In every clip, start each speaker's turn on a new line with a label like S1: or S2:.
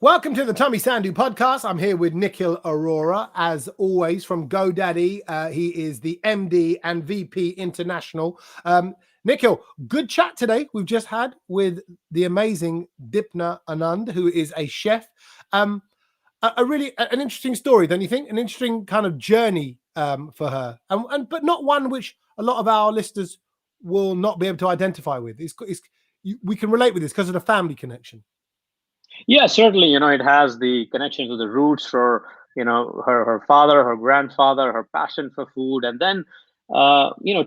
S1: Welcome to the Tommy Sandhu podcast. I'm here with Nikhil Arora, as always, from GoDaddy. He is the MD and VP International. Nikhil, good chat today we've just had with the amazing Dipna Anand, who is a chef. An interesting story, don't you think? An interesting kind of journey for her, but not one which a lot of our listeners will not be able to identify with. We can relate with this because of the family connection.
S2: Yeah, certainly. It has the connection to the roots for, her father, her grandfather, her passion for food, and then,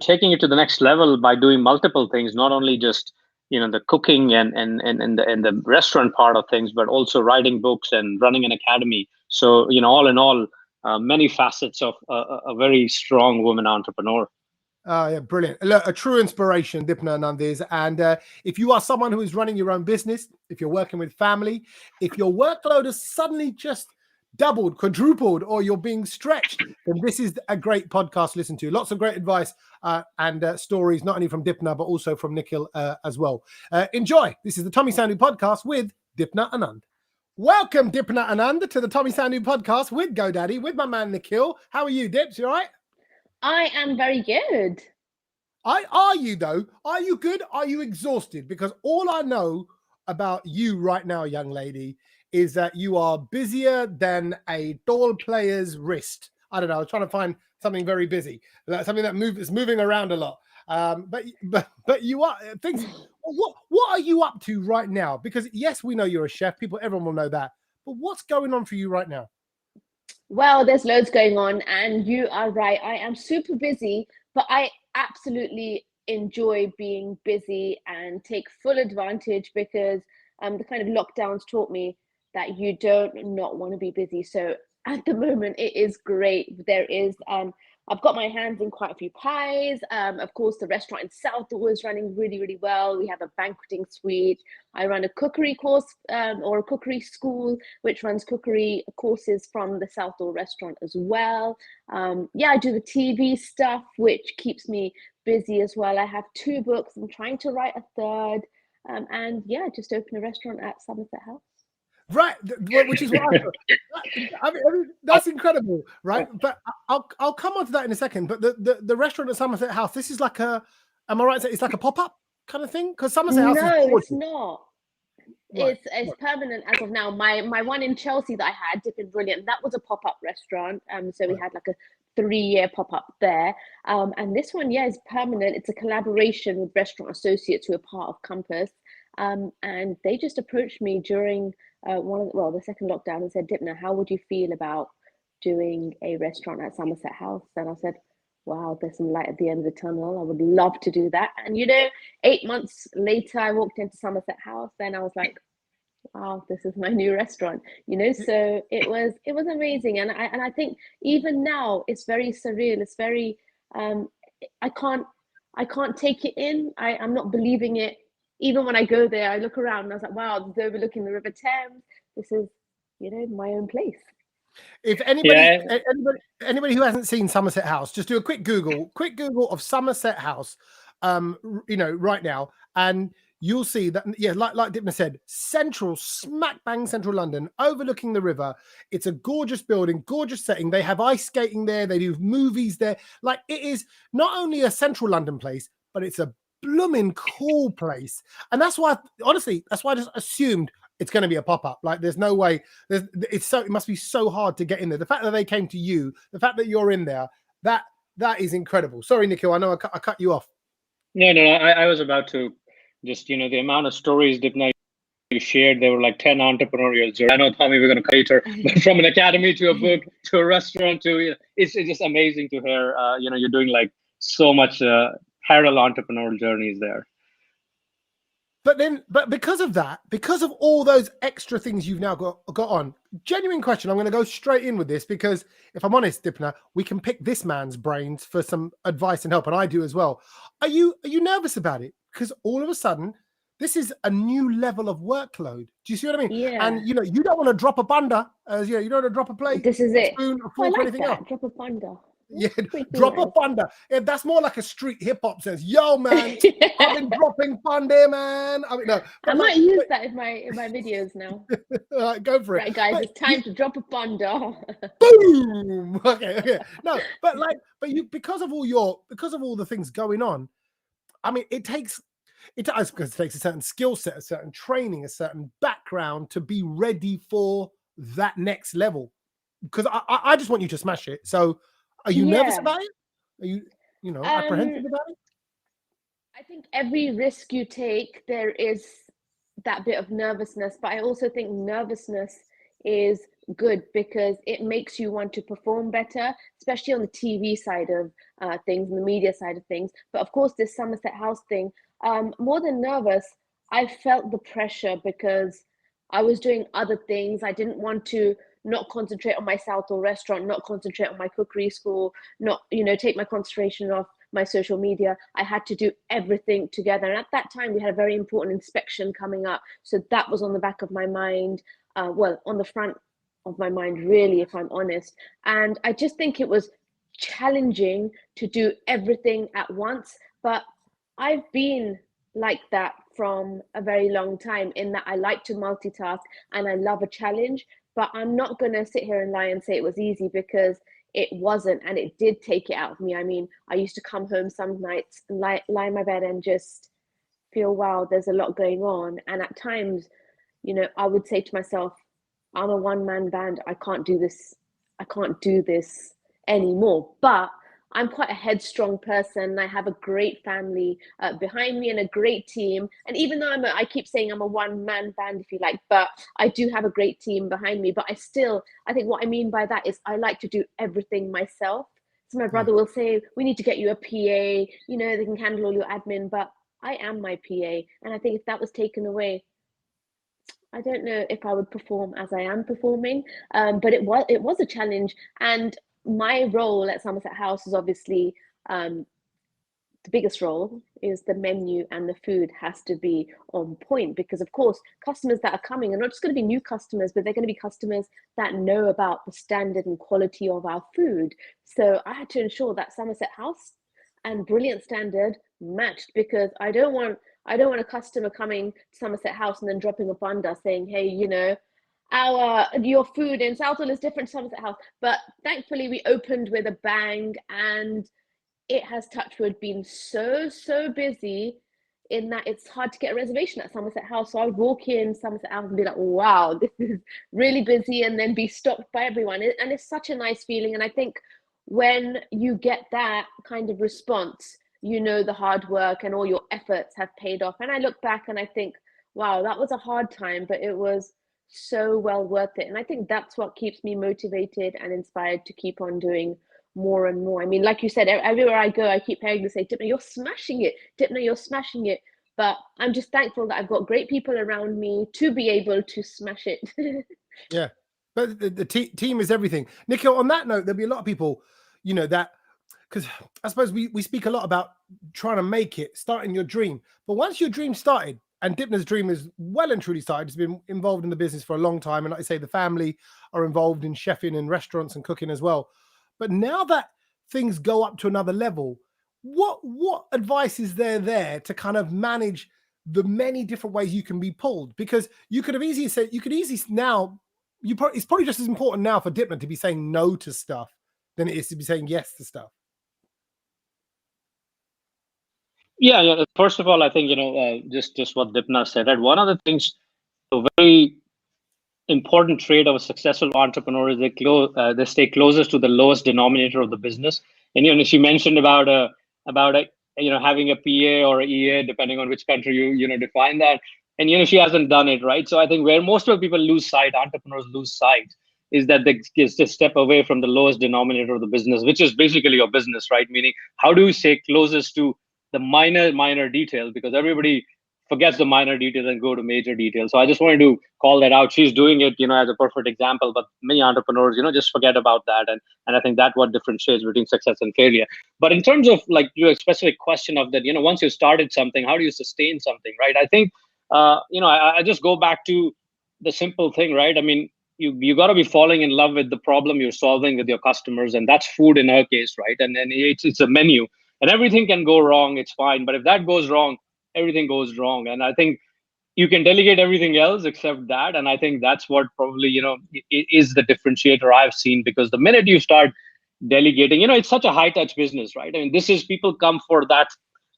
S2: taking it to the next level by doing multiple things, not only just, the cooking and the restaurant part of things, but also writing books and running an academy. So, all in all, many facets of a very strong woman entrepreneur.
S1: Oh, yeah, brilliant. Look, a true inspiration, Dipna Anand is. And if you are someone who is running your own business, if you're working with family, if your workload has suddenly just doubled, quadrupled, or you're being stretched, then this is a great podcast to listen to. Lots of great advice and stories, not only from Dipna, but also from Nikhil as well. Enjoy. This is the Tommy Sandhu podcast with Dipna Anand. Welcome, Dipna Anand, to the Tommy Sandhu podcast with GoDaddy, with my man Nikhil. How are you, Dips? You all right?
S3: I am very good.
S1: Are you though? Are you good? Are you exhausted? Because all I know about you right now, young lady, is that you are busier than a tall player's wrist. I don't know. I was trying to find something very busy, like something that is moving around a lot. But you are things. What are you up to right now? Because yes, we know you're a chef. Everyone will know that. But what's going on for you right now?
S3: Well, there's loads going on, and you are right. I am super busy, but I absolutely enjoy being busy and take full advantage because the kind of lockdowns taught me that you don't not want to be busy. So at the moment, it is great. There is I've got my hands in quite a few pies. Of course, the restaurant in Sandhu is running really, really well. We have a banqueting suite. I run a cookery course or a cookery school, which runs cookery courses from the Sandhu restaurant as well. I do the TV stuff, which keeps me busy as well. I have 2 books. I'm trying to write a third. Just open a restaurant at Somerset House.
S1: Right, which is what I mean, that's incredible, right? But I'll come on to that in a second. But the restaurant at Somerset House, this is like am I right? It's like a pop-up kind of thing? Because Somerset House
S3: No,
S1: is
S3: it's not.
S1: Right.
S3: It's permanent as of now. My one in Chelsea that I had, Dippin' Brilliant, that was a pop-up restaurant. So we had like a 3-year pop-up there. And this one, is permanent. It's a collaboration with restaurant associates who are part of Compass. And they just approached me during the second lockdown and said, Dipna, how would you feel about doing a restaurant at Somerset House? And I said, wow, there's some light at the end of the tunnel. I would love to do that. And 8 months later, I walked into Somerset House and I was like, wow, this is my new restaurant. So it was amazing. And I think even now it's very surreal. It's very I can't take it in. I'm not believing it. Even when I go there, I look around and I was like, wow, this is overlooking the River Thames. This is, my own place.
S1: If anybody who hasn't seen Somerset House, just do a quick Google of Somerset House, right now, and you'll see that, like Dipna said, smack bang central London, overlooking the river. It's a gorgeous building, gorgeous setting. They have ice skating there. They do movies there. Like, it is not only a central London place, but it's a blooming cool place. And that's why I just assumed it's going to be a pop-up. Like, there's no way. It must be so hard to get in there. The fact that they came to you, the fact that you're in there, that is incredible. Sorry, Nikhil, I know I cut you off.
S2: No, I was about to just, the amount of stories Dipna you shared, there were like 10 entrepreneurial journeys. I know, Tommy, we're going to later, but from an academy to a book to a restaurant to, it's just amazing to hear, you're doing like so much parallel entrepreneurial journeys there.
S1: But because of all those extra things you've now got on, genuine question, I'm going to go straight in with this because if I'm honest, Dipna, we can pick this man's brains for some advice and help, and I do as well. Are you nervous about it? Because all of a sudden, this is a new level of workload. Do you see what I mean?
S3: Yeah.
S1: And you don't want to drop a bunda, you don't want to drop a plate.
S3: This is it.
S1: Spoon, a fork, or anything else.
S3: Drop a bunda.
S1: Yeah, drop a thunder. If that's more like a street hip hop sense. Yo, man, I've been dropping thunder, man. I mean, no,
S3: I might use that in my videos now.
S1: Right, go for it.
S3: Right, guys, it's time to drop a thunder.
S1: Boom. Okay. No, but you because of all the things going on. I mean, it takes a certain skill set, a certain training, a certain background to be ready for that next level. Because I just want you to smash it. So, are you nervous about it? Are you apprehensive about it?
S3: I think every risk you take, there is that bit of nervousness, but I also think nervousness is good because it makes you want to perform better, especially on the TV side of things, and the media side of things. But of course, this Somerset House thing, more than nervous, I felt the pressure because I was doing other things. I didn't want to not concentrate on my Southall restaurant, not concentrate on my cookery school, not, take my concentration off my social media. I had to do everything together. And at that time, we had a very important inspection coming up. So that was on the back of my mind, on the front of my mind, really, if I'm honest. And I just think it was challenging to do everything at once. But I've been like that from a very long time, in that I like to multitask and I love a challenge. But I'm not going to sit here and lie and say it was easy, because it wasn't, and it did take it out of me. I mean, I used to come home some nights and lie in my bed and just feel, wow, there's a lot going on. And at times, I would say to myself, I'm a one-man band. I can't do this. I can't do this anymore. But I'm quite a headstrong person. I have a great family behind me and a great team. And even though I keep saying I'm a one-man band, if you like, but I do have a great team behind me. But I think what I mean by that is I like to do everything myself. So my brother will say, we need to get you a PA, they can handle all your admin, but I am my PA. And I think if that was taken away, I don't know if I would perform as I am performing, but it was a challenge. And my role at Somerset House is obviously the biggest role is the menu, and the food has to be on point, because of course customers that are coming are not just going to be new customers, but they're going to be customers that know about the standard and quality of our food. So I had to ensure that Somerset House and Brilliant Standard matched, because I don't want a customer coming to Somerset House and then dropping a bunda saying, hey, your food in Southall is different to Somerset House. But thankfully we opened with a bang, and it has, touch wood, been so busy in that it's hard to get a reservation at Somerset House. So I would walk in Somerset House and be like, wow, this is really busy, and then be stopped by everyone. And it's such a nice feeling. And I think when you get that kind of response, the hard work and all your efforts have paid off. And I look back and I think, wow, that was a hard time, but it was so well worth it. And I think that's what keeps me motivated and inspired to keep on doing more and more. I mean, like you said, everywhere I go, I keep hearing them say, Dipna, you're smashing it. Dipna, you're smashing it. But I'm just thankful that I've got great people around me to be able to smash it.
S1: Yeah, but the team is everything. Nikhil, on that note, there'll be a lot of people, that, because I suppose we speak a lot about trying to make it, starting your dream. But once your dream started, and Dipna's dream is well and truly started, he's been involved in the business for a long time. And like I say, the family are involved in chefing and restaurants and cooking as well. But now that things go up to another level, what advice is there to kind of manage the many different ways you can be pulled? Because you could have easily said, now, it's probably just as important now for Dipna to be saying no to stuff than it is to be saying yes to stuff.
S2: Yeah. First of all, I think, just what Dipna said, right? One of the things, a very important trait of a successful entrepreneur is they stay closest to the lowest denominator of the business. And she mentioned about having a PA or a EA, depending on which country you define that. And she hasn't done it, right? So I think where most of people lose sight, entrepreneurs lose sight, is that they just step away from the lowest denominator of the business, which is basically your business, right? Meaning, how do you stay closest to the minor details? Because everybody forgets the minor details and go to major details. So I just wanted to call that out. She's doing it, as a perfect example, but many entrepreneurs, just forget about that. And I think that's what differentiates between success and failure. But in terms of like your specific question of that, once you started something, how do you sustain something, right? I think, I just go back to the simple thing, right? I mean, you got to be falling in love with the problem you're solving with your customers, and that's food in our case, right? And it's a menu, and everything can go wrong. It's fine, but if that goes wrong, everything goes wrong. And I think you can delegate everything else except that, and I think that's what probably is the differentiator I've seen. Because the minute you start delegating, it's such a high touch business, right? I mean, this is, people come for that,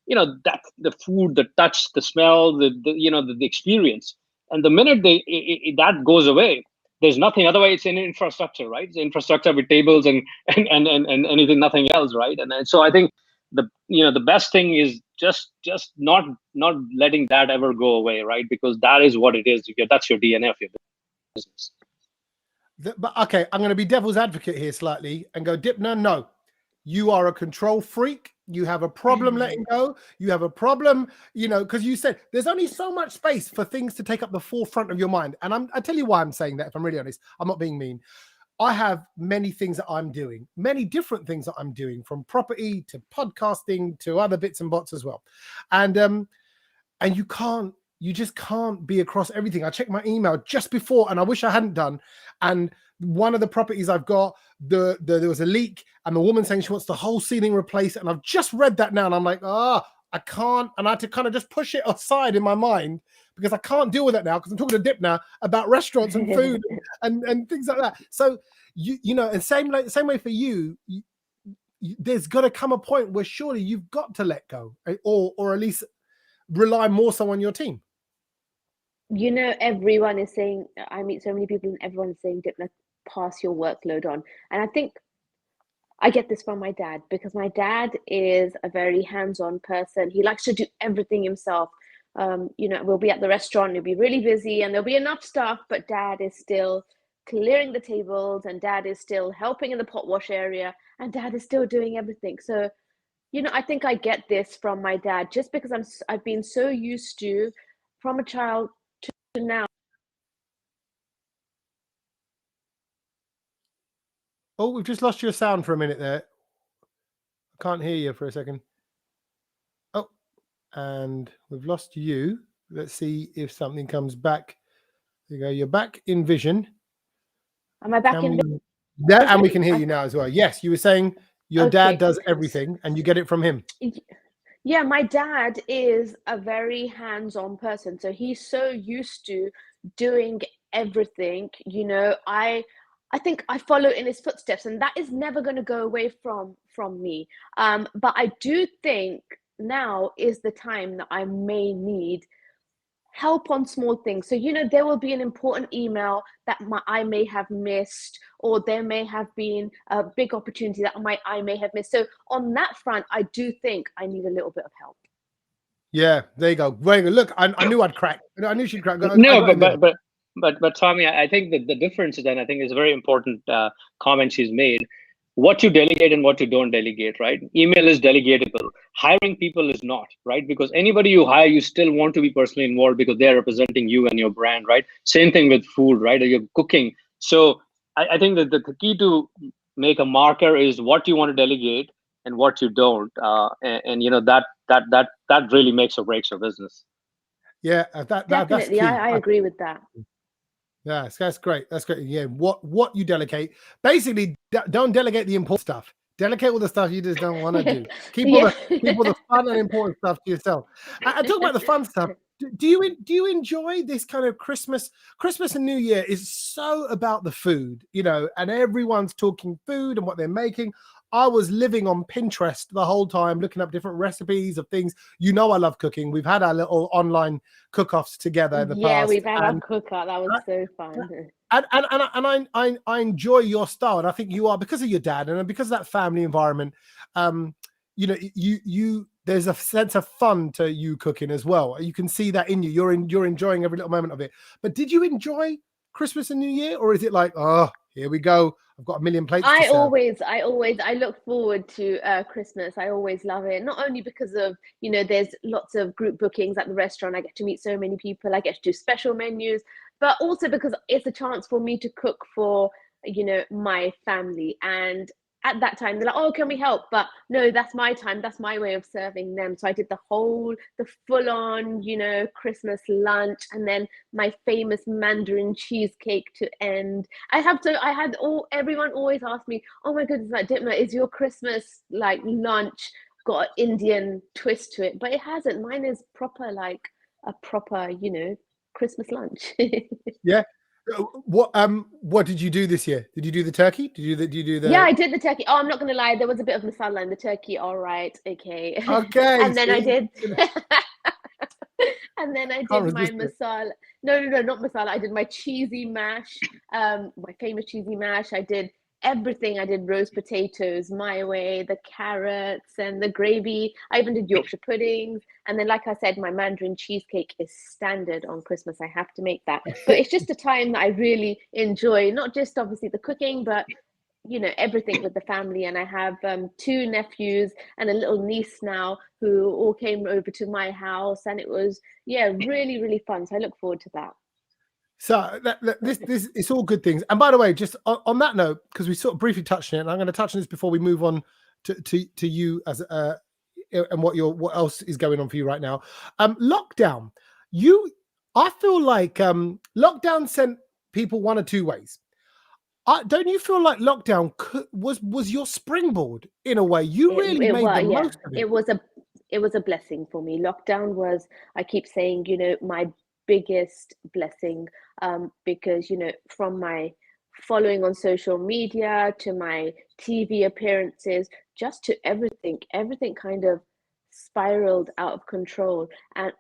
S2: that the food, the touch, the smell, the experience. And the minute that goes away, there's nothing. Otherwise, it's an infrastructure, right? It's infrastructure with tables and and anything, nothing else, right? And so I think the best thing is just not letting that ever go away, right? Because that is what it is. That's your DNA of your business.
S1: But okay, I'm going to be devil's advocate here slightly and go, Dipna, no, you are a control freak. You have a problem letting go. You have a problem, because you said there's only so much space for things to take up the forefront of your mind. And I tell you why I'm saying that, if I'm really honest. I'm not being mean. I have many things that I'm doing, many different things that I'm doing, from property to podcasting to other bits and bots as well. And you just can't be across everything. I checked my email just before, and I wish I hadn't done. And one of the properties I've got, there was a leak, and the woman saying she wants the whole ceiling replaced. And I've just read that now, and I'm like, I can't. And I had to kind of just push it aside in my mind, because I can't deal with it now, because I'm talking to Dipna about restaurants and food and things like that. So and same way for you, there's got to come a point where surely you've got to let go, or at least rely more so on your team.
S3: Everyone is saying, I meet so many people and everyone is saying, Dipna, pass your workload on. And I think I get this from my dad, because my dad is a very hands-on person. He likes to do everything himself. We'll be at the restaurant, it'll be really busy and there'll be enough stuff, but dad is still clearing the tables, and dad is still helping in the pot wash area, and dad is still doing everything. So, I think I get this from my dad, just because I've been so used to, from a child to now.
S1: Oh, we've just lost your sound for a minute there. I can't hear you for a second. Oh, and we've lost you. Let's see if something comes back. There you go. You're back in vision.
S3: Am I back in vision?
S1: Yeah, and we can hear you now as well. Yes, you were saying your dad does everything, and you get it from him.
S3: Yeah, my dad is a very hands-on person. So he's so used to doing everything. I think I follow in his footsteps, and that is never going to go away from me. But I do think now is the time that I may need help on small things. So, there will be an important email that I may have missed, or there may have been a big opportunity that I may have missed. So on that front, I do think I need a little bit of help.
S1: Yeah, there you go. Very good. Look, I knew I'd crack. I knew she'd crack.
S2: But Tommy, I think that the difference is, and I think it's a very important comment she's made, what you delegate and what you don't delegate, right? Email is delegatable. Hiring people is not, right? Because anybody you hire, you still want to be personally involved, because they're representing you and your brand, right? Same thing with food, right? Or you're cooking. So I think that the key to make a marker is what you want to delegate and what you don't. That really makes or breaks your business.
S1: Yeah,
S3: definitely. I agree with that.
S1: Yeah, that's great. That's great. Yeah, what you delegate. Basically, don't delegate the important stuff. Delegate all the stuff you just don't want to do. Keep all the fun and important stuff to yourself. And talk about the fun stuff. Do you enjoy this kind of Christmas and New Year is so about the food, and everyone's talking food and what they're making. I was living on Pinterest the whole time, looking up different recipes of things. I love cooking. We've had our little online cook-offs together in the past.
S3: Yeah, we've had our cook-off. That was so fun.
S1: And I enjoy your style, and I think you are, because of your dad and because of that family environment. There's a sense of fun to you cooking as well. You can see that in you. You're enjoying every little moment of it. But did you enjoy Christmas and New Year, or is it like, oh, here we go, I've got a million plates to serve?
S3: I look forward to Christmas. I always love it. Not only because of, there's lots of group bookings at the restaurant. I get to meet so many people. I get to do special menus, but also because it's a chance for me to cook for, my family. And at that time, they're like, oh, can we help? But no, that's my time. That's my way of serving them. So I did the full on, you know, Christmas lunch, and then my famous Mandarin cheesecake to end. Everyone always asked me, oh my goodness, like, Dipna, is your Christmas like lunch got an Indian twist to it? But it hasn't. Mine is proper, like a proper, you know, Christmas lunch.
S1: Yeah. What did you do this year? Did you do the turkey? Did you do the?
S3: Yeah, I did the turkey. Oh, I'm not gonna lie, there was a bit of masala in the turkey. All right, okay.
S1: Okay.
S3: And then I did.
S1: You know.
S3: And then I
S1: Can't
S3: did my
S1: resist it.
S3: masala. No, not masala. I did my cheesy mash. My famous cheesy mash. I did everything. I did roast potatoes my way, the carrots and the gravy. I even did Yorkshire puddings. And then, like I said, my Mandarin cheesecake is standard on Christmas. I have to make that. But it's just a time that I really enjoy, not just obviously the cooking, but you know, everything with the family. And I have 2 nephews and a little niece now who all came over to my house, and it was, yeah, really, really fun. So I look forward to that.
S1: So this it's all good things. And by the way, just on that note, because we sort of briefly touched on it, and I'm going to touch on this before we move on to you as and what else is going on for you right now. Lockdown. I feel like lockdown sent people one of 2 ways. Don't you feel like lockdown was your springboard in a way? You really made the most of it.
S3: It was a blessing for me. Lockdown was, I keep saying, you know, my biggest blessing, because, you know, from my following on social media to my TV appearances, just to everything kind of spiraled out of control. And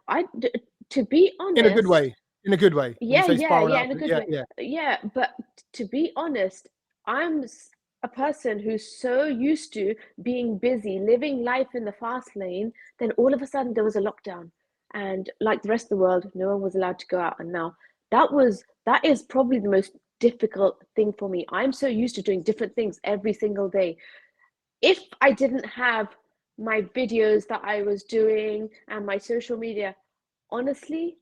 S3: to be honest,
S1: in a good way. In a good way.
S3: Yeah, in a good way. Yeah, but to be honest, I'm a person who's so used to being busy, living life in the fast lane. Then all of a sudden there was a lockdown, and like the rest of the world, no one was allowed to go out. And now that is probably the most difficult thing for me. I'm so used to doing different things every single day. If I didn't have my videos that I was doing and my social media, honestly,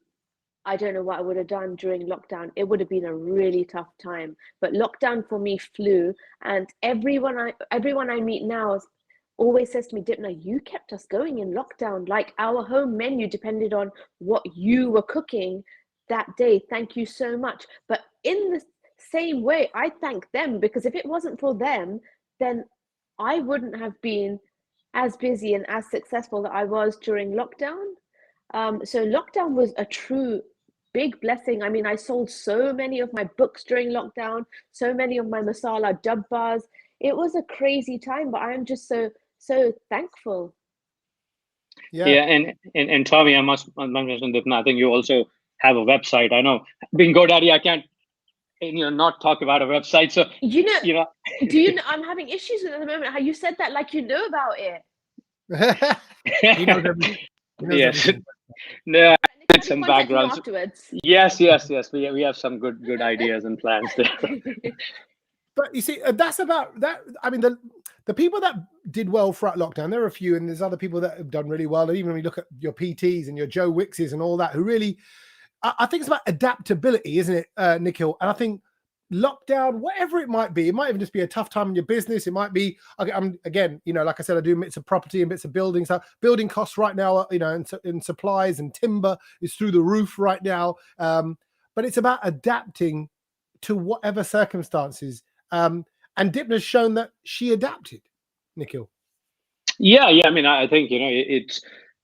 S3: I don't know what I would have done during lockdown. It would have been a really tough time. But lockdown for me flew, and everyone I meet now always says to me, Dipna, you kept us going in lockdown. Like, our home menu depended on what you were cooking that day. Thank you so much. But in the same way, I thank them, because if it wasn't for them, then I wouldn't have been as busy and as successful that I was during lockdown. So lockdown was a true big blessing. I mean, I sold so many of my books during lockdown, so many of my masala dabbas. It was a crazy time, but I'm just so thankful.
S2: Yeah, and Tommy, I must mention, Dipna, I think you also have a website. I know, being GoDaddy, I can't not talk about a website. So
S3: do you know I'm having issues with it at the moment. How you said that like you know about it.
S1: He knows everything.
S2: Yes. No, I did some background. Yes. We have some good ideas and plans there.
S1: But you see, that's about that. I mean, the people that did well throughout lockdown, there are a few, and there's other people that have done really well. And even when you look at your PTs and your Joe Wickses and all that, who really, I think it's about adaptability, isn't it, Nikhil? And I think lockdown, whatever it might be, it might even just be a tough time in your business. It might be, again, like I said, I do bits of property and bits of building. So building costs right now, in supplies and timber is through the roof right now. But it's about adapting to whatever circumstances. And Dipna's shown that she adapted, Nikhil.
S2: Yeah. I mean, I think,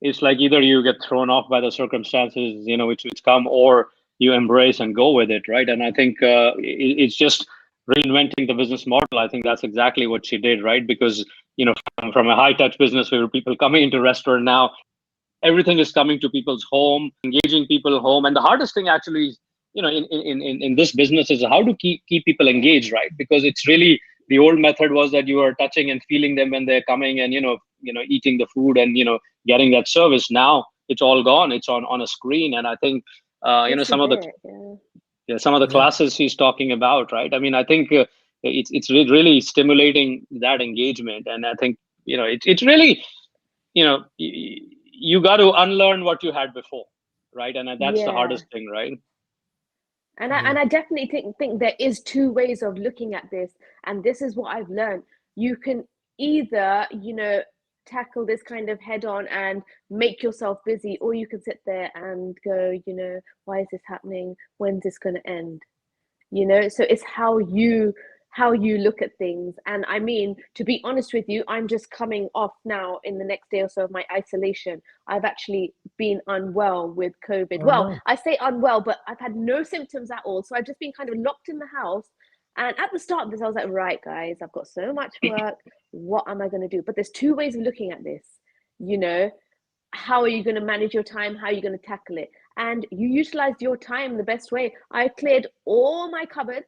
S2: it's like either you get thrown off by the circumstances, which come, or you embrace and go with it, right? And I think it's just reinventing the business model. I think that's exactly what she did, right? Because from a high touch business where people coming into restaurant, now everything is coming to people's home, engaging people home. And the hardest thing actually, in this business is how to keep people engaged, right? Because it's really, the old method was that you are touching and feeling them when they're coming and eating the food and getting that service. Now it's all gone. It's on a screen. And I think some of the classes she's talking about, right? I mean, I think it's really stimulating that engagement. And I think it's really you got to unlearn what you had before, right? And that's the hardest thing, right?
S3: And I definitely think there is 2 ways of looking at this, and this is what I've learned. you can either, you know, tackle this kind of head on and make yourself busy, or you can sit there and go, you know, why is this happening? When's this going to end? You know, so it's how you look at things. And I mean, to be honest with you, I'm just coming off now in the next day or so of my isolation. I've actually been unwell with COVID. Well, I say unwell, but I've had no symptoms at all. So I've just been kind of locked in the house. And at the start of this, I was like, right, guys, I've got so much work. What am I going to do? But there's two ways of looking at this. You know, how are you going to manage your time? How are you going to tackle it? And you utilized your time the best way. I cleared all my cupboards.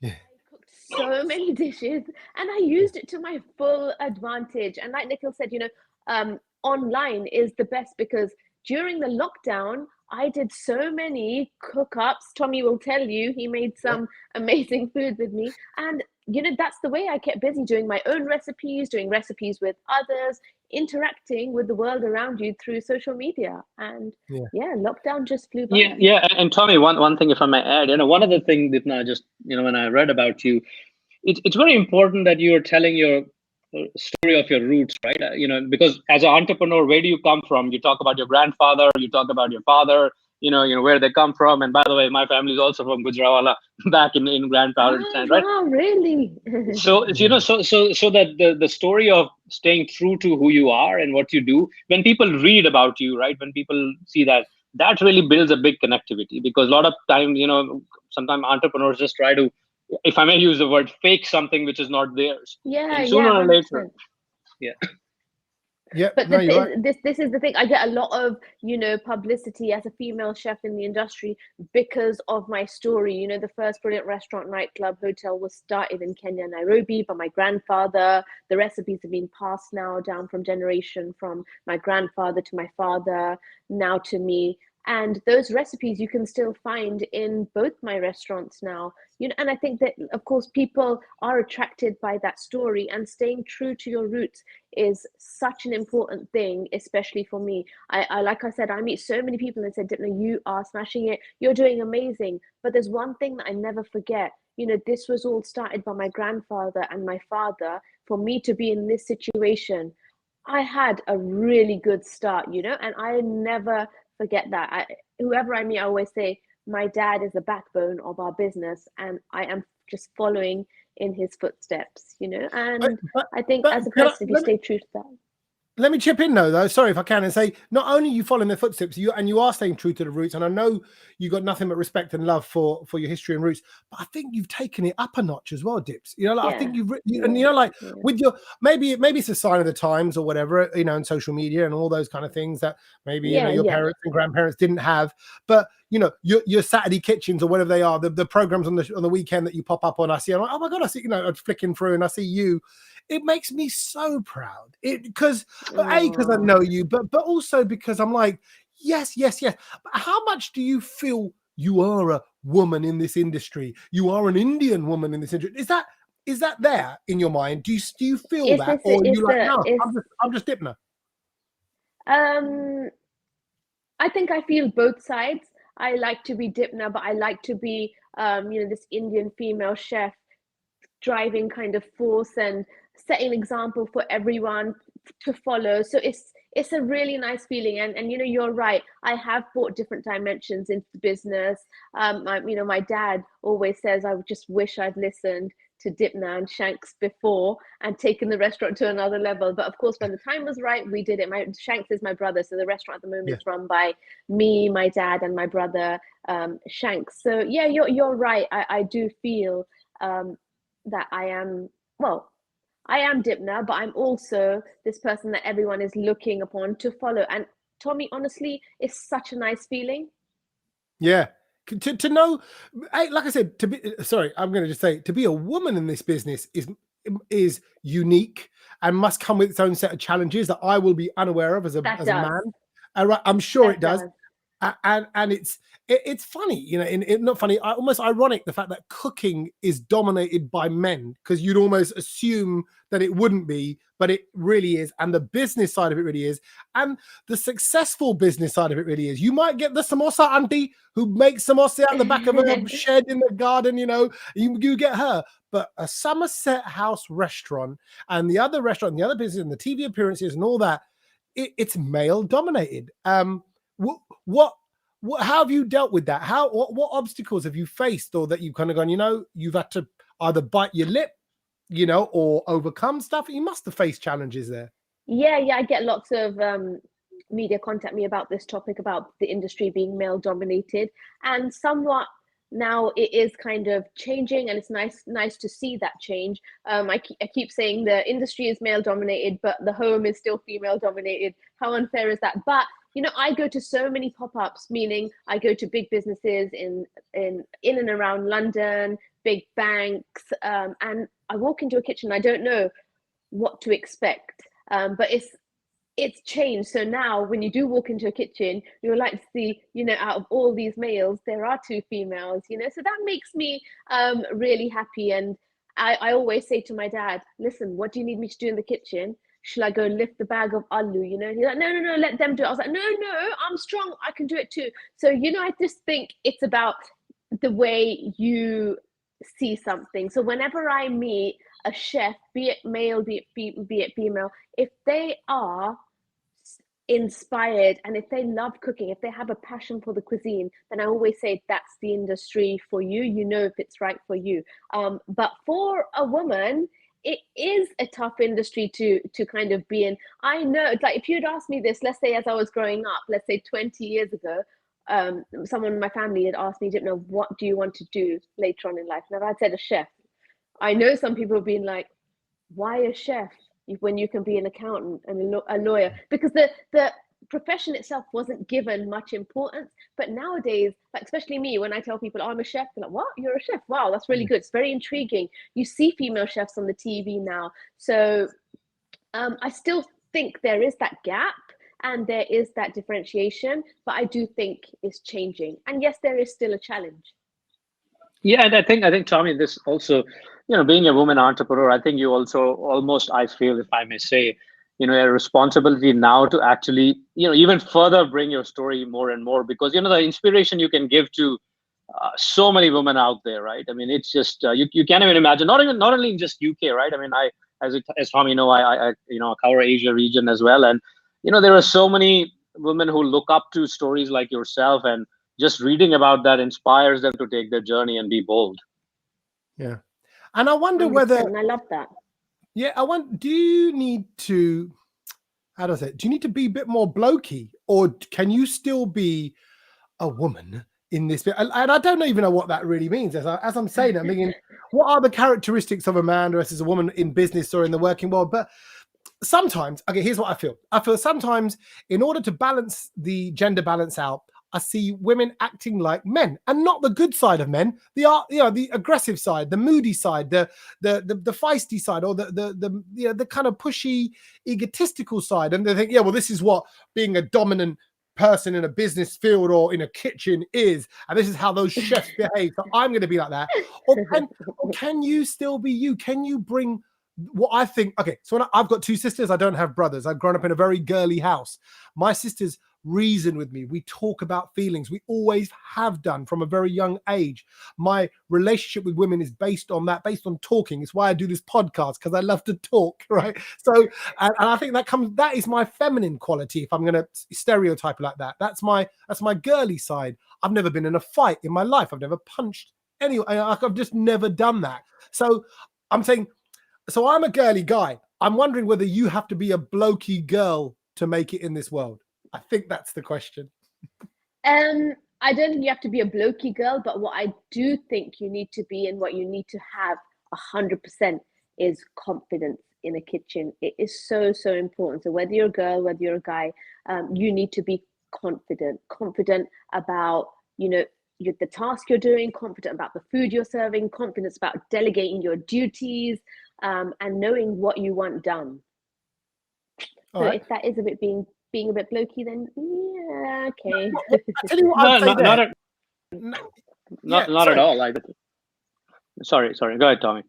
S1: Yeah.
S3: I cooked so many dishes, and I used it to my full advantage. And like Nikhil said, you know, online is the best, because during the lockdown, I did so many cook-ups. Tommy will tell you, he made some amazing food with me. And, you know, that's the way I kept busy, doing my own recipes, doing recipes with others, interacting with the world around you through social media. And lockdown just flew by.
S2: Yeah. And Tommy, one thing, if I may add, you know, one other thing, Dipna, just, you know, when I read about you, it's very important that you're telling your story of your roots, right? You know, because as an entrepreneur, where do you come from? You talk about your grandfather, you talk about your father, you know where they come from. And by the way, my family is also from Gujranwala, back in grandfather's time, right?
S3: Oh, really?
S2: So you know, so that the story of staying true to who you are and what you do, when people read about you, right? When people see that really builds a big connectivity, because a lot of time, you know, sometimes entrepreneurs just try to, if I may use the word, fake something which is not theirs.
S3: Yeah,
S2: and sooner or
S3: 100%.
S2: later.
S1: Yeah,
S3: but
S1: no, right.
S3: this is the thing. I get a lot of, you know, publicity as a female chef in the industry because of my story. You know, the first brilliant restaurant, nightclub, hotel was started in Kenya, Nairobi, by my grandfather. The recipes have been passed now down from generation, from my grandfather to my father, now to me. And those recipes you can still find in both my restaurants now. You know, and I think that, of course, people are attracted by that story, and staying true to your roots is such an important thing, especially for me. I like I said, I meet so many people and said, Dipna, you are smashing it. You're doing amazing. But there's one thing that I never forget. You know, this was all started by my grandfather and my father. For me to be in this situation, I had a really good start, you know, and I never forget that. Whoever I meet, I always say, my dad is the backbone of our business, and I am just following in his footsteps, you know. And I think as a person, if you stay true to that.
S1: Let me chip in though, sorry if I can, and say, not only you following their footsteps, you are staying true to the roots, and I know you got nothing but respect and love for your history and roots, but I think you've taken it up a notch as well, Dips. You know, like, I think and you know, like with your, maybe it's a sign of the times or whatever, you know, and social media and all those kind of things that maybe you know your parents and grandparents didn't have, but you know, your Saturday kitchens or whatever they are, the programs on the weekend that you pop up on, I see, I'm like, oh my god, I see, you know, I'm flicking through and I see you. It makes me so proud. Because I know you, but also because I'm like, yes. But how much do you feel you are a woman in this industry? You are an Indian woman in this industry. Is that there in your mind? Do you feel that, or are you like, no, I'm just Dipna?
S3: I think I feel both sides. I like to be Dipna, but I like to be, you know, this Indian female chef, driving kind of force and setting an example for everyone to follow. So it's a really nice feeling. And you know, you're right, I have brought different dimensions into the business. You know, my dad always says, I just wish I'd listened to Dipna and Shanks before and taken the restaurant to another level. But of course, when the time was right, we did it. Shanks is my brother, so the restaurant at the moment is run by me, my dad, and my brother Shanks. So yeah, you're right. I do feel that I am Dipna, but I'm also this person that everyone is looking upon to follow. And Tommy, honestly, it's such a nice feeling.
S1: Yeah. To know, like I said, I'm going to just say, to be a woman in this business is unique and must come with its own set of challenges that I will be unaware of as a man. I'm sure it does. And it's funny, you know, not funny, almost ironic, the fact that cooking is dominated by men, because you'd almost assume that it wouldn't be, but it really is. And the business side of it really is, and the successful business side of it really is. You might get the samosa auntie who makes samosa out the back of a shed in the garden, you know, you get her. But a Somerset House restaurant and the other restaurant, and the other business, and the TV appearances and all that, it's male dominated. What how have you dealt with that? What obstacles have you faced, or that you've kind of gone, you know, you've had to either bite your lip, you know, or overcome stuff? You must have faced challenges there.
S3: Yeah, I get lots of media contact me about this topic, about the industry being male dominated, and somewhat now it is kind of changing, and it's nice to see that change. I keep saying the industry is male dominated, but the home is still female dominated. How unfair is that? But you know, I go to so many pop-ups, meaning I go to big businesses in and around London, big banks, and I walk into a kitchen, I don't know what to expect, but it's changed. So now when you do walk into a kitchen, you're like to see, you know, out of all these males, there are 2 females, you know, so that makes me really happy. And I always say to my dad, listen, what do you need me to do in the kitchen? Shall I go lift the bag of aloo? You know, he's like, no, let them do it. I was like, no, I'm strong. I can do it too. So, you know, I just think it's about the way you see something. So whenever I meet a chef, be it male, be it female, if they are inspired and if they love cooking, if they have a passion for the cuisine, then I always say that's the industry for you. You know if it's right for you. But for a woman, it is a tough industry to kind of be in. I know, it's like if you'd asked me this, let's say as I was growing up, let's say 20 years ago, someone in my family had asked me, Dipna, what do you want to do later on in life? And I'd said a chef. I know some people have been like, why a chef when you can be an accountant and a lawyer? Because the profession itself wasn't given much importance. But nowadays, like especially me, when I tell people, oh, I'm a chef, they're like, what? You're a chef? Wow, that's really good. It's very intriguing. You see female chefs on the TV now. So I still think there is that gap and there is that differentiation, but I do think it's changing. And yes, there is still a challenge.
S2: Yeah, and I think Tommy, this also, you know, being a woman entrepreneur, I think you also almost, I feel, if I may say, you know, a responsibility now to actually, you know, even further bring your story more and more, because, you know, the inspiration you can give to so many women out there, right? I mean, it's just you can't even imagine. Not only in just UK, right? I mean, as Tommy know, I you know, cover Asia region as well, and you know, there are so many women who look up to stories like yourself, and just reading about that inspires them to take their journey and be bold.
S1: Yeah. And I wonder whether,
S3: I love that.
S1: Yeah, I wonder, do you need to, how does it, do you need to be a bit more blokey, or can you still be a woman in this bit? And I don't even know what that really means. As I'm saying, I'm thinking, what are the characteristics of a man versus a woman in business or in the working world? But sometimes, okay, here's what I feel. I feel sometimes in order to balance the gender balance out, I see women acting like men, and not the good side of men. The aggressive side, the moody side, the feisty side, or the kind of pushy, egotistical side. And they think, yeah, well, this is what being a dominant person in a business field or in a kitchen is, and this is how those chefs behave. So I'm going to be like that. Or can you still be you? Can you bring what I think? Okay, so I've got 2 sisters. I don't have brothers. I've grown up in a very girly house. My sisters reason with me. We talk about feelings. We always have done from a very young age. My relationship with women is based on that, based on talking. It's why I do this podcast, because I love to talk, right? So, and I think that is my feminine quality. If I'm going to stereotype it like that, that's my girly side. I've never been in a fight in my life. I've never punched anyone. I've just never done that. So I'm saying, so I'm a girly guy. I'm wondering whether you have to be a blokey girl to make it in this world. I think that's the question.
S3: I don't think you have to be a blokey girl, but what I do think you need to be, and what you need to have 100%, is confidence in a kitchen. It is so important. So whether you're a girl, whether you're a guy, you need to be confident about, you know, the task you're doing, confident about the food you're serving, confidence about delegating your duties, and knowing what you want done. So if that is a bit being being a bit blokey, then yeah, okay.
S1: I tell you what, I'd say there.
S2: Not at all. Like, sorry. Go ahead, Tommy.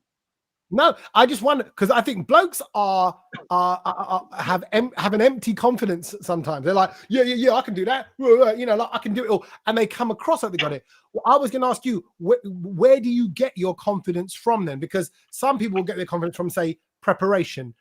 S1: No, I just wonder, because I think blokes have an empty confidence sometimes. They're like, yeah, I can do that. You know, like I can do it all, and they come across like they got it. Well, I was going to ask you, where do you get your confidence from then? Because some people get their confidence from, say, preparation,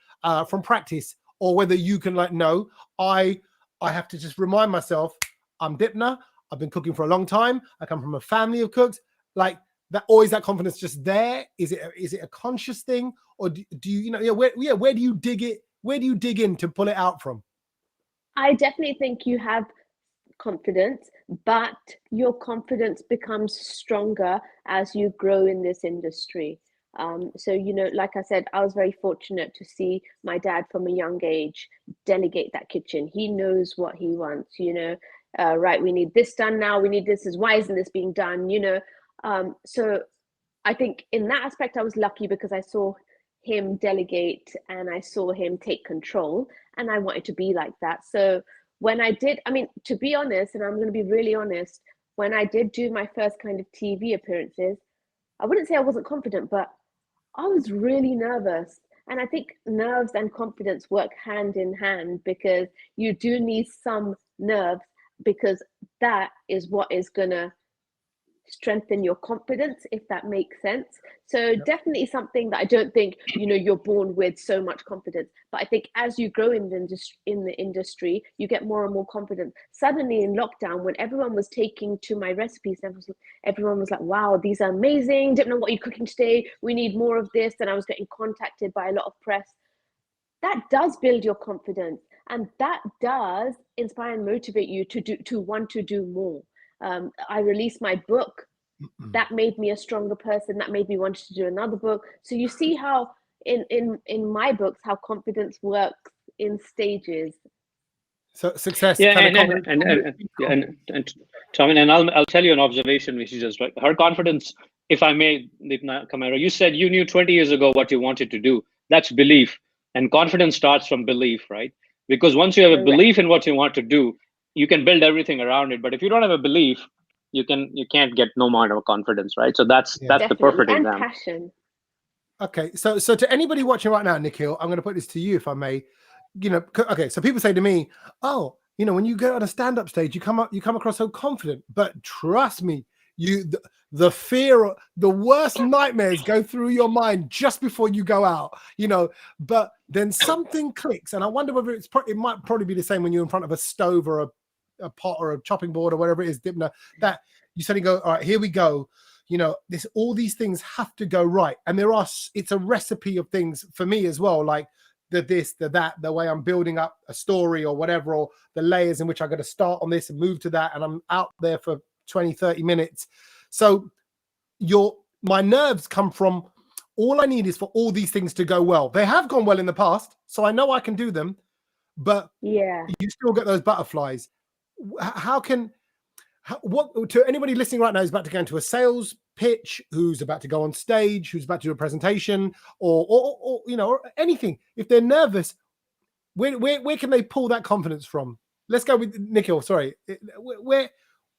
S1: from practice, or whether you can like, no, I have to just remind myself, I'm Dipna. I've been cooking for a long time. I come from a family of cooks. Like, that, or is that confidence just there? Is it a conscious thing, or do you where do you dig it? Where do you dig in to pull it out from?
S3: I definitely think you have confidence, but your confidence becomes stronger as you grow in this industry. So, you know, like I said, I was very fortunate to see my dad from a young age delegate that kitchen. He knows what he wants, you know, right, we need this done now, we need this, why isn't this being done, you know? So I think in that aspect, I was lucky because I saw him delegate and I saw him take control, and I wanted to be like that. So when I did, I mean, to be honest, and I'm going to be really honest, when I did do my first kind of TV appearances, I wouldn't say I wasn't confident, but I was really nervous. And I think nerves and confidence work hand in hand, because you do need some nerves, because that is what is going to strengthen your confidence, if that makes sense. So definitely something that I don't think, you know, you're born with so much confidence, but I think as you grow in the industry, you get more and more confident. Suddenly in lockdown, when everyone was taking to my recipes, everyone was like, wow, these are amazing, don't know what you're cooking today, we need more of this. And I was getting contacted by a lot of press. That does build your confidence, and that does inspire and motivate you to want to do more. I released my book. That made me a stronger person. That made me want to do another book. So you see how in my books, how confidence works in stages.
S1: So success.
S2: Yeah, and Tommy, and I'll tell you an observation which is just right. Her confidence, if I may, Dipna Kamara, you said you knew 20 years ago what you wanted to do. That's belief, and confidence starts from belief, right? Because once you have a belief in what you want to do, you can build everything around it. But if you don't have a belief, you can't get no amount of confidence, right? So that's the perfect
S3: and
S2: example.
S3: Passion.
S1: Okay, so to anybody watching right now, Nikhil, I'm going to put this to you, if I may. You know, okay, so people say to me, "Oh, you know, when you go on a stand-up stage, you come across so confident." But trust me, the fear, the worst nightmares go through your mind just before you go out. You know, but then something clicks, and I wonder whether it might probably be the same when you're in front of a stove or a pot or a chopping board or whatever it is, Dipna, that you suddenly go, all right, here we go. You know, all these things have to go right. And it's a recipe of things for me as well, like the this, the that, the way I'm building up a story or whatever, or the layers in which I got to start on this and move to that. And I'm out there for 20, 30 minutes. So my nerves come from, all I need is for all these things to go well. They have gone well in the past, so I know I can do them, but you still get those butterflies. What to anybody listening right now who's about to go into a sales pitch, who's about to go on stage, who's about to do a presentation, or you know, or anything, if they're nervous, where can they pull that confidence from? Let's go with Nikhil. Sorry,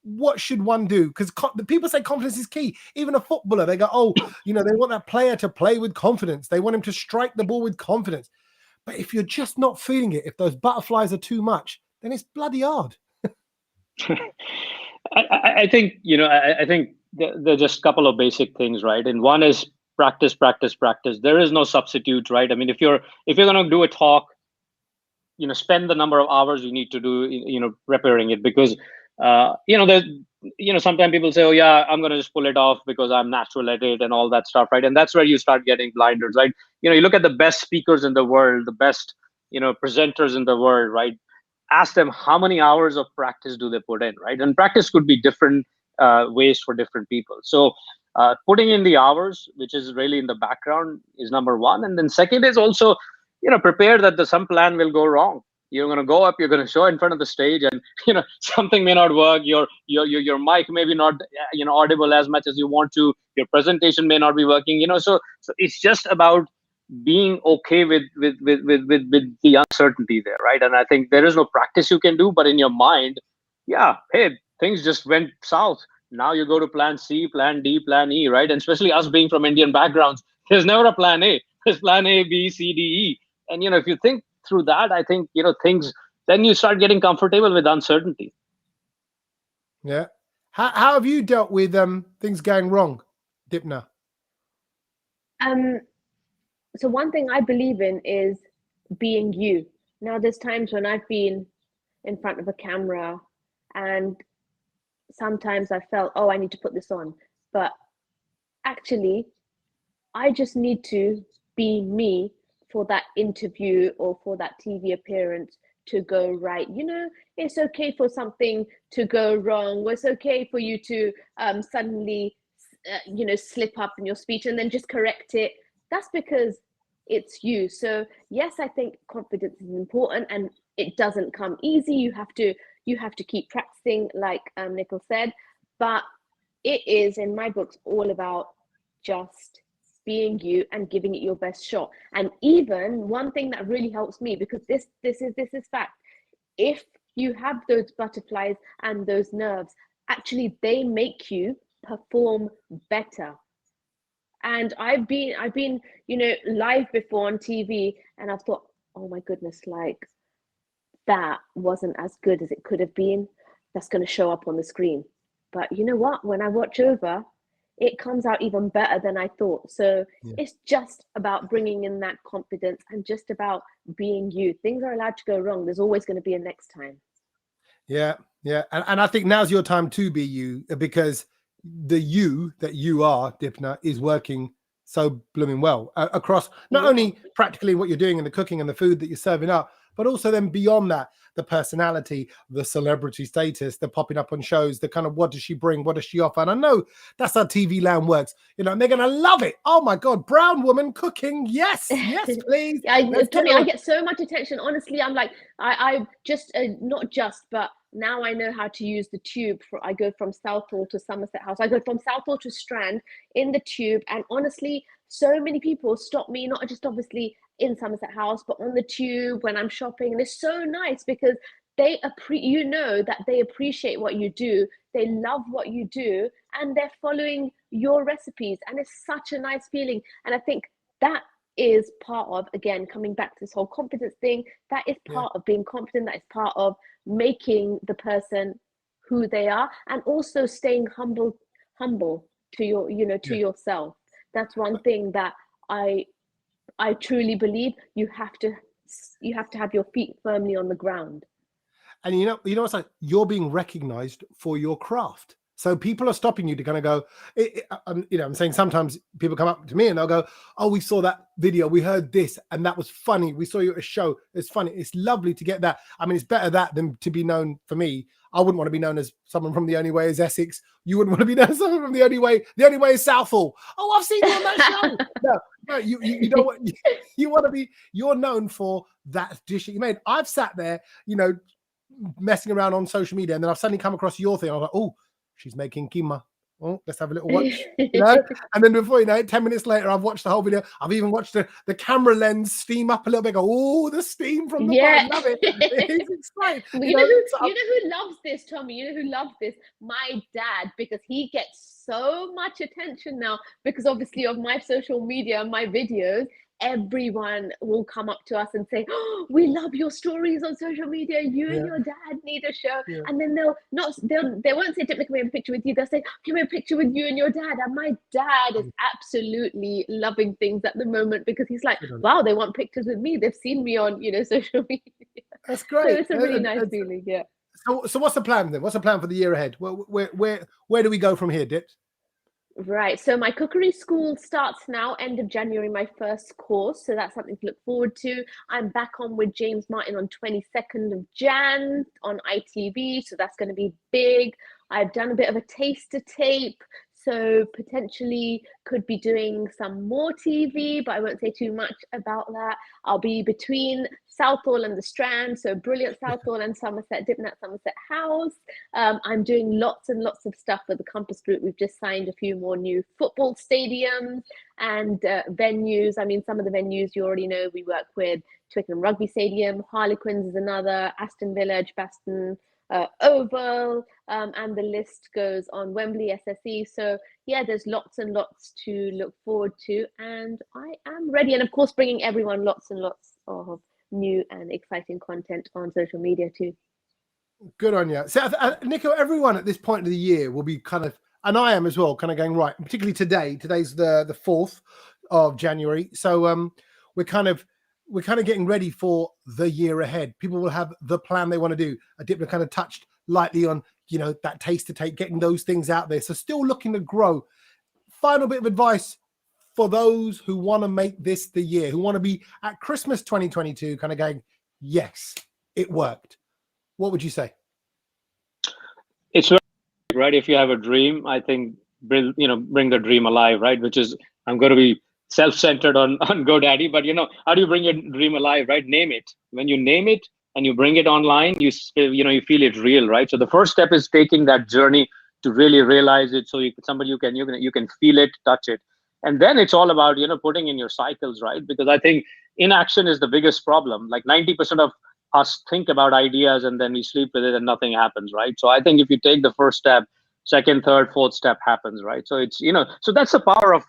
S1: what should one do? Because people say confidence is key. Even a footballer, they go, oh, you know, they want that player to play with confidence. They want him to strike the ball with confidence. But if you're just not feeling it, if those butterflies are too much, then it's bloody hard.
S2: I think, you know, I think there are just a couple of basic things, right? And one is practice. There is no substitute, right? I mean, if you're going to do a talk, you know, spend the number of hours you need to do, you know, preparing it, because, sometimes people say, oh yeah, I'm going to just pull it off because I'm natural at it and all that stuff, right? And that's where you start getting blinders, right? You know, you look at the best speakers in the world, the best, you know, presenters in the world, right? Ask them how many hours of practice do they put in, right? And practice could be different ways for different people. So putting in the hours, which is really in the background, is number one. And then second is also, you know, prepare that some plan will go wrong. You're going to go up, you're going to show in front of the stage, and, you know, something may not work. Your mic may be not, you know, audible as much as you want to. Your presentation may not be working, you know. So it's just about being okay with the uncertainty there, right? And I think there is no practice you can do, but in your mind, yeah, hey, things just went south. Now you go to plan C, plan D, plan E, right? And especially us being from Indian backgrounds, there's never a plan A. There's plan A, B, C, D, E. And if you think through that, I think things. Then you start getting comfortable with uncertainty.
S1: Yeah. How have you dealt with things going wrong, Dipna?
S3: So one thing I believe in is being you. Now, there's times when I've been in front of a camera and sometimes I felt, oh, I need to put this on. But actually, I just need to be me for that interview or for that TV appearance to go right. It's okay for something to go wrong. It's okay for you to suddenly, slip up in your speech and then just correct it. That's because it's you. So yes, I think confidence is important and it doesn't come easy. You have to keep practicing, like Nikhil said, but it is, in my books, all about just being you and giving it your best shot. And even one thing that really helps me, because this is fact, if you have those butterflies and those nerves, actually they make you perform better. And I've been live before on TV and I've thought, oh my goodness, like that wasn't as good as it could have been. That's going to show up on the screen. But you know what? When I watch over, it comes out even better than I thought. So It's just about bringing in that confidence and just about being you. Things are allowed to go wrong. There's always going to be a next time.
S1: Yeah. And I think now's your time to be you, because the you that you are, Dipna, is working so blooming well across not only practically what you're doing in the cooking and the food that you're serving up, but also then beyond that, the personality, the celebrity status, the popping up on shows, the kind of what does she bring, what does she offer? And I know that's how TV land works, and they're going to love it. Oh my God, brown woman cooking. Yes, please.
S3: Tommy, I get so much attention. Honestly, I'm like, I just, not just, but now I know how to use the tube. I go from Southall to Somerset House. I go from Southall to Strand in the tube. And honestly, so many people stop me, not just obviously in Somerset House, but on the tube when I'm shopping. And it's so nice because they that they appreciate what you do. They love what you do and they're following your recipes. And it's such a nice feeling. And I think that is part of, again, coming back to this whole confidence thing, that is part of being confident. That is part of making the person who they are, and also staying humble to your, to yourself. That's one thing that I truly believe. You have to have your feet firmly on the ground.
S1: And it's like you're being recognized for your craft. So people are stopping you to kind of go, I'm saying sometimes people come up to me and they'll go, oh, we saw that video, we heard this, and that was funny. We saw you at a show. It's funny. It's lovely to get that. I mean, it's better that than to be known. For me, I wouldn't want to be known as someone from The Only Way is Essex. You wouldn't want to be known as someone from The Only Way is Southall. Oh, I've seen you on that show. No, you don't want, you want to be, you're known for that dish that you made. I've sat there, messing around on social media, and then I've suddenly come across your thing. I was like, oh, she's making keema. Oh, let's have a little watch, And then before 10 minutes later, I've watched the whole video. I've even watched the camera lens steam up a little bit. Go, oh, the steam from the bottom. Love it. It's exciting.
S3: You know who loves this, Tommy? You know who loves this? My dad, because he gets so much attention now because obviously of my social media and my videos. Everyone will come up to us and say, oh, we love your stories on social media. You and your dad need a show. And then they won't say, Dipna, can we have a picture with you? They'll say, can we have a picture with you and your dad? And my dad is absolutely loving things at the moment because he's like, wow, they want pictures with me. They've seen me on, social media.
S1: That's great.
S3: So it's a really nice feeling. Yeah.
S1: So what's the plan then? What's the plan for the year ahead? Where do we go from here, Dips?
S3: Right. So my cookery school starts now, end of January, my first course. So that's something to look forward to. I'm back on with James Martin on 22nd of Jan on ITV. So that's going to be big. I've done a bit of a taster tape. So So potentially could be doing some more TV, but I won't say too much about that. I'll be between Southall and the Strand, so brilliant Southall and Somerset, Dipna Somerset House. I'm doing lots and lots of stuff with the Compass Group. We've just signed a few more new football stadiums and venues. I mean, some of the venues you already know. We work with Twickenham Rugby Stadium, Harlequins is another, Aston Villa, Edgbaston, Oval, and the list goes on, Wembley, SSE. So yeah, there's lots and lots to look forward to, and I am ready. And of course, bringing everyone lots and lots of new and exciting content on social media too.
S1: Good on you. So, Nikhil, everyone at this point of the year will be kind of, and I am as well, kind of going, right, particularly today. Today's the 4th of January. So we're kind of getting ready for the year ahead. People will have the plan they want to do. Dipna kind of touched lightly on, that taste to take, getting those things out there. So still looking to grow. Final bit of advice for those who want to make this the year, who want to be at Christmas 2022 kind of going, yes, it worked. What would you say?
S2: It's very right. If you have a dream, I think bring the dream alive, right? Which is, I'm going to be self-centered on GoDaddy, but how do you bring your dream alive, right? Name it. When you name it and you bring it online, you feel it real, right? So the first step is taking that journey to really realize it. So you can feel it, touch it, and then it's all about putting in your cycles, right? Because I think inaction is the biggest problem. Like 90% of us think about ideas and then we sleep with it and nothing happens, right? So I think if you take the first step, second, third, fourth step happens, right? So it's so that's the power of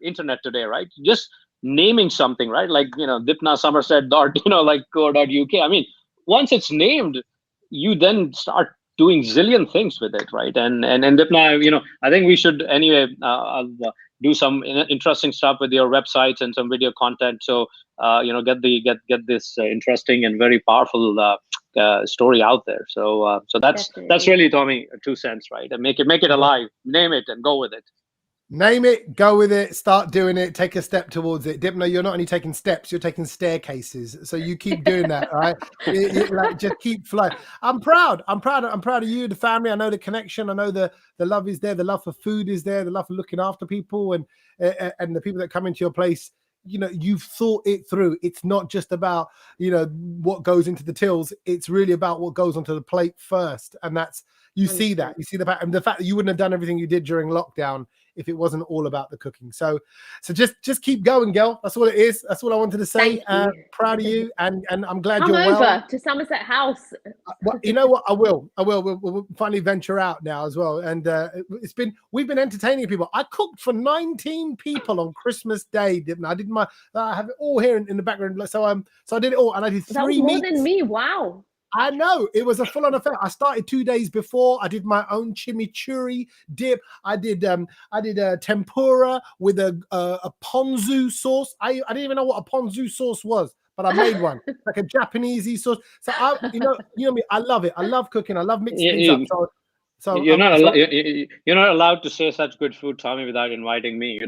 S2: internet today, right? Just naming something, right? Like Dipna Somerset .co.uk. I mean, once it's named, you then start doing zillion things with it, right? And Dipna, I think we should anyway do some interesting stuff with your websites and some video content. So get this interesting and very powerful story out there. So that's really, Tommy, 2 cents, right? And make it alive, name it, and go with it.
S1: Name it, go with it, start doing it, take a step towards it. Dipna, you're not only taking steps, you're taking staircases. So you keep doing that, right? Just keep flying. I'm proud of you, the family. I know the connection. I know the love is there. The love for food is there. The love for looking after people and the people that come into your place. You've thought it through. It's not just about, what goes into the tills. It's really about what goes onto the plate first. And that's, you see that, and the fact that you wouldn't have done everything you did during lockdown if it wasn't all about the cooking. So just keep going, girl. That's all it is. That's all I wanted to say. Proud of you, and I'm glad you're well.
S3: Come over to Somerset House.
S1: Well, you know what? I will. We'll finally venture out now as well. And we've been entertaining people. I cooked for 19 people on Christmas Day, didn't I? I have it all here in the background. So I did it all, and I did 3 meats.
S3: More than me. Wow.
S1: I know, it was a full-on affair. I started 2 days before. I did my own chimichurri dip. I did a tempura with a ponzu sauce. I didn't even know what a ponzu sauce was, but I made one, like a Japanesey sauce. So you know me. I love it. I love cooking. I love mixing things up. So
S2: you're not allowed to say such good food, Tommy, without inviting me.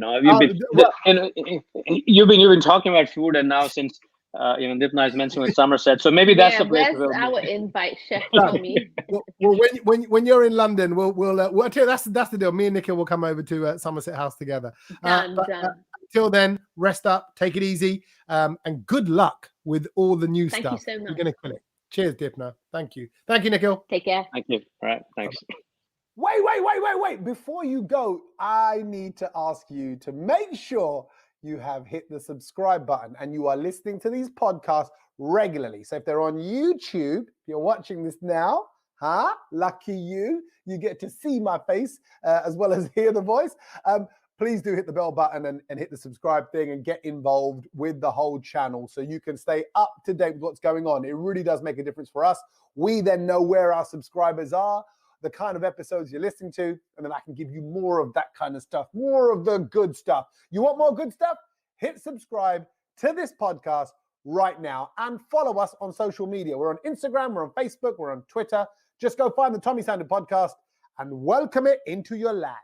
S2: You've been talking about food, and now since Dipna is mentioned with Somerset, so maybe that's the place.
S3: Where's our invite, Chef Tommy?
S1: Well, when you're in London, we'll tell you, that's the deal. Me and Nikhil will come over to Somerset House together.
S3: Done.
S1: Until then, rest up, take it easy, and good luck with all the new stuff.
S3: Thank you so much.
S1: You're gonna kill it. Cheers, Dipna. Thank you, Nikhil.
S3: Take care.
S2: Thank you. All right, thanks.
S1: Wait! Before you go, I need to ask you to make sure you have hit the subscribe button and you are listening to these podcasts regularly. So if they're on YouTube, if you're watching this now, lucky you get to see my face as well as hear the voice. Please do hit the bell button and hit the subscribe thing and get involved with the whole channel so you can stay up to date with what's going on. It really does make a difference for us. We then know where our subscribers are, the kind of episodes you're listening to, and then I can give you more of that kind of stuff, more of the good stuff. You want more good stuff? Hit subscribe to this podcast right now and follow us on social media. We're on Instagram, we're on Facebook, we're on Twitter. Just go find the Tommy Sandhu podcast and welcome it into your life.